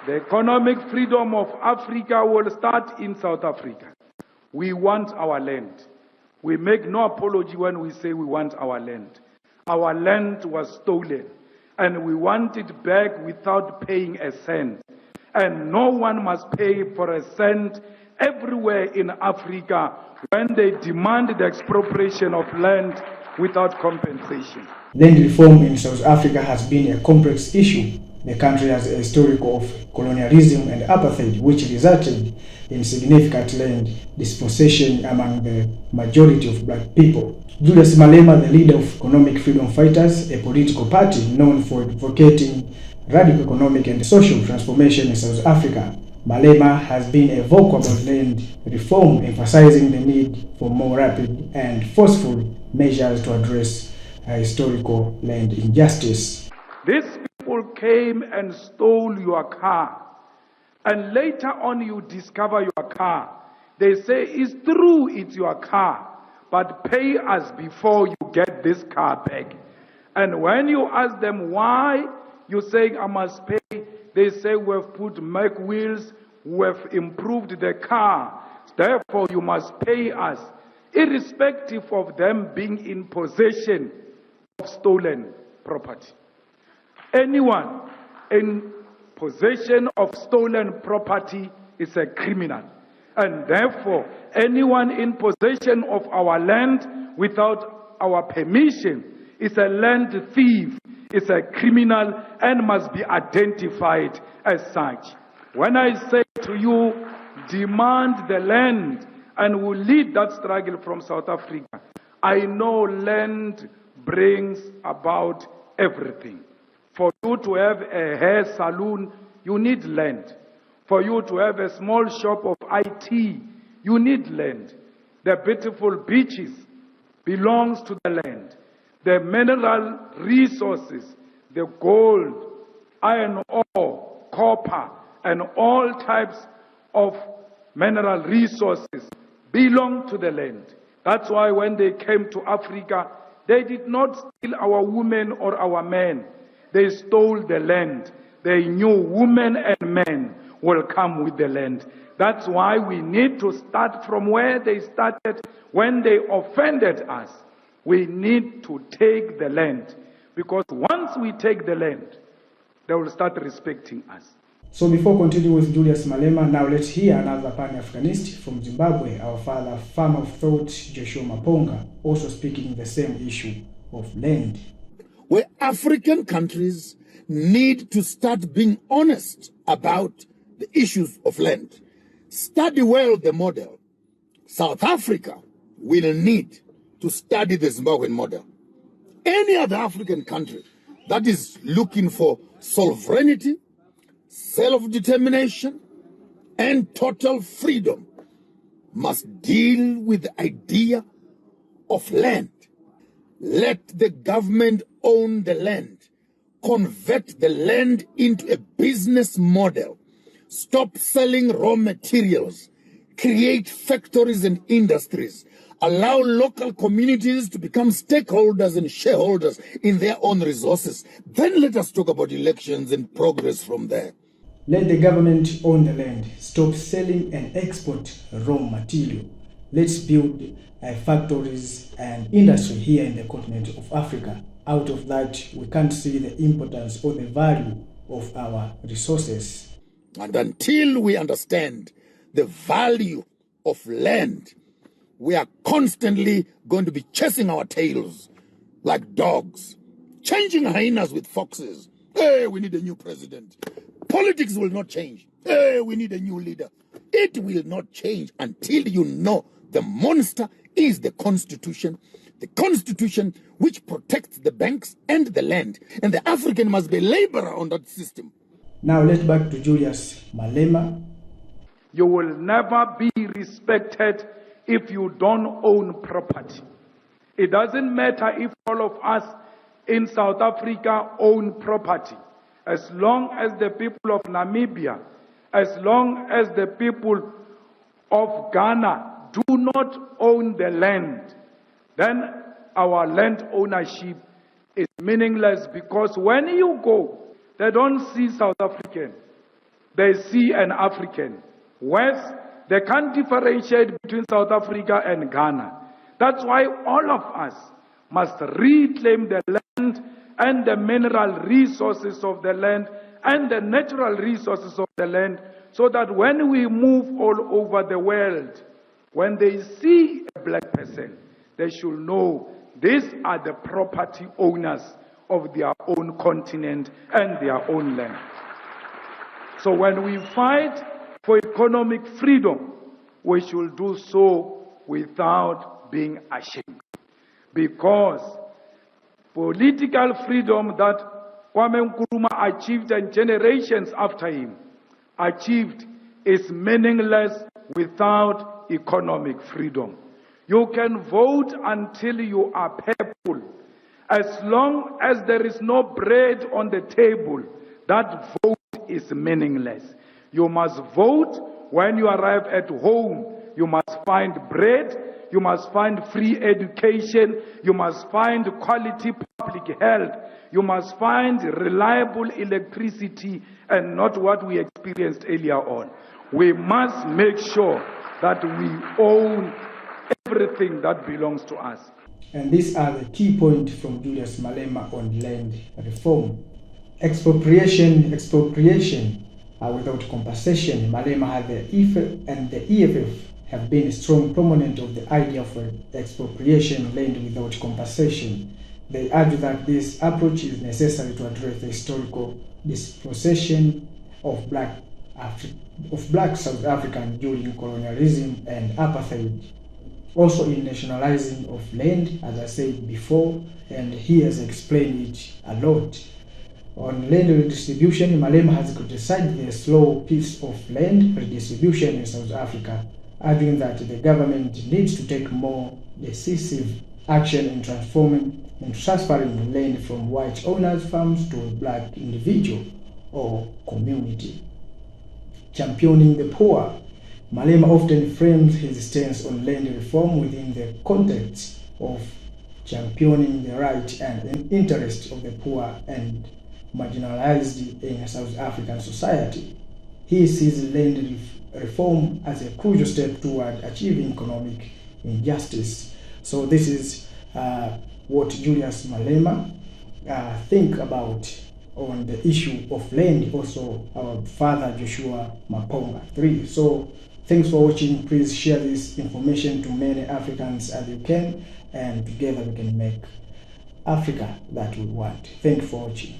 The economic freedom of Africa will start in South Africa. We want our land. We make no apology when we say we want our land. Our land was stolen, and we want it back without paying a cent. And no one must pay for a cent everywhere in Africa when they demand the expropriation of land without compensation. Land reform in South Africa has been a complex issue. The country has a history of colonialism and apartheid, which resulted in significant land dispossession among the majority of black people. Julius Malema, the leader of Economic Freedom Fighters, a political party known for advocating radical economic and social transformation in South Africa, Malema has been a vocal about land reform, emphasizing the need for more rapid and forceful measures to address historical land injustice. These people came and stole your car, and later on you discover your car. They say, it's true, it's your car, but pay us before you get this car back. And when you ask them why, you say, I must pay. They say, we've put Mac wheels, we've improved the car, therefore you must pay us, irrespective of them being in possession of stolen property. Anyone in possession of stolen property is a criminal. And therefore, anyone in possession of our land without our permission is a land thief, is a criminal, and must be identified as such. When I say to you, demand the land, and will lead that struggle from South Africa, I know land brings about everything. For you to have a hair salon, you need land. For you to have a small shop of IT, you need land. The beautiful beaches belongs to the land. The mineral resources, the gold, iron ore, copper, and all types of mineral resources belong to the land. That's why when they came to Africa, they did not steal our women or our men. They stole the land. They knew women and men will come with the land. That's why we need to start from where they started when they offended us. We need to take the land, because once we take the land, they will start respecting us. So before continuing with Julius Malema, now let's hear another Pan-Africanist from Zimbabwe, our father, farmer of thought, Joshua Maponga, also speaking the same issue of land. Where African countries need to start being honest about the issues of land. Study well the model. South Africa will need to study the Zimbabwean model. Any other African country that is looking for sovereignty, self-determination, and total freedom must deal with the idea of land. Let the government own the land. Convert the land into a business model. Stop selling raw materials. Create factories and industries. Allow local communities to become stakeholders and shareholders in their own resources. Then let us talk about elections and progress from there. Let the government own the land. Stop selling and export raw material. Let's build factories and industry here in the continent of Africa. Out of that, we can't see the importance or the value of our resources. And until we understand the value of land, we are constantly going to be chasing our tails like dogs, changing hyenas with foxes. Hey, we need a new president. Politics will not change. Hey, we need a new leader. It will not change until you know the monster is the Constitution which protects the banks and the land. And the African must be a laborer on that system. Now let's back to Julius Malema. You will never be respected if you don't own property. It doesn't matter if all of us in South Africa own property. As long as the people of Namibia, as long as the people of Ghana do not own the land, then our land ownership is meaningless, because when you go, they don't see South African. they see an African. West, they can't differentiate between South Africa and Ghana. That's why all of us must reclaim the land and the mineral resources of the land and the natural resources of the land, so that when we move all over the world, when they see a black person, they should know these are the property owners of their own continent and their own land. So when we fight for economic freedom, we should do so without being ashamed. Because political freedom that Kwame Nkrumah achieved and generations after him achieved is meaningless without economic freedom. You can vote until you are purple. As long as there is no bread on the table, that vote is meaningless. You must vote when you arrive at home. You must find bread. You must find free education. You must find quality public health. You must find reliable electricity and not what we experienced earlier on. We must make sure that we own everything that belongs to us. And these are the key points from Julius Malema on land reform. Expropriation without compensation. Malema had the EFF and the EFF have been a strong proponent of the idea of expropriation land without compensation. They argue that this approach is necessary to address the historical dispossession of black South Africans during colonialism and apartheid. Also in nationalizing of land, as I said before, and he has explained it a lot. On land redistribution, Malema has criticized the slow pace of land redistribution in South Africa, arguing that the government needs to take more decisive action in transferring land from white owners' farms to a black individual or community. Championing the poor. Malema often frames his stance on land reform within the context of championing the right and interests of the poor and marginalized in South African society. He sees land reform as a crucial step toward achieving economic injustice. So this is what Julius Malema think about on the issue of land, also our father Joshua Maponga 3. So thanks for watching. Please share this information to many Africans as you can, and together we can make Africa that we want. Thank you for watching.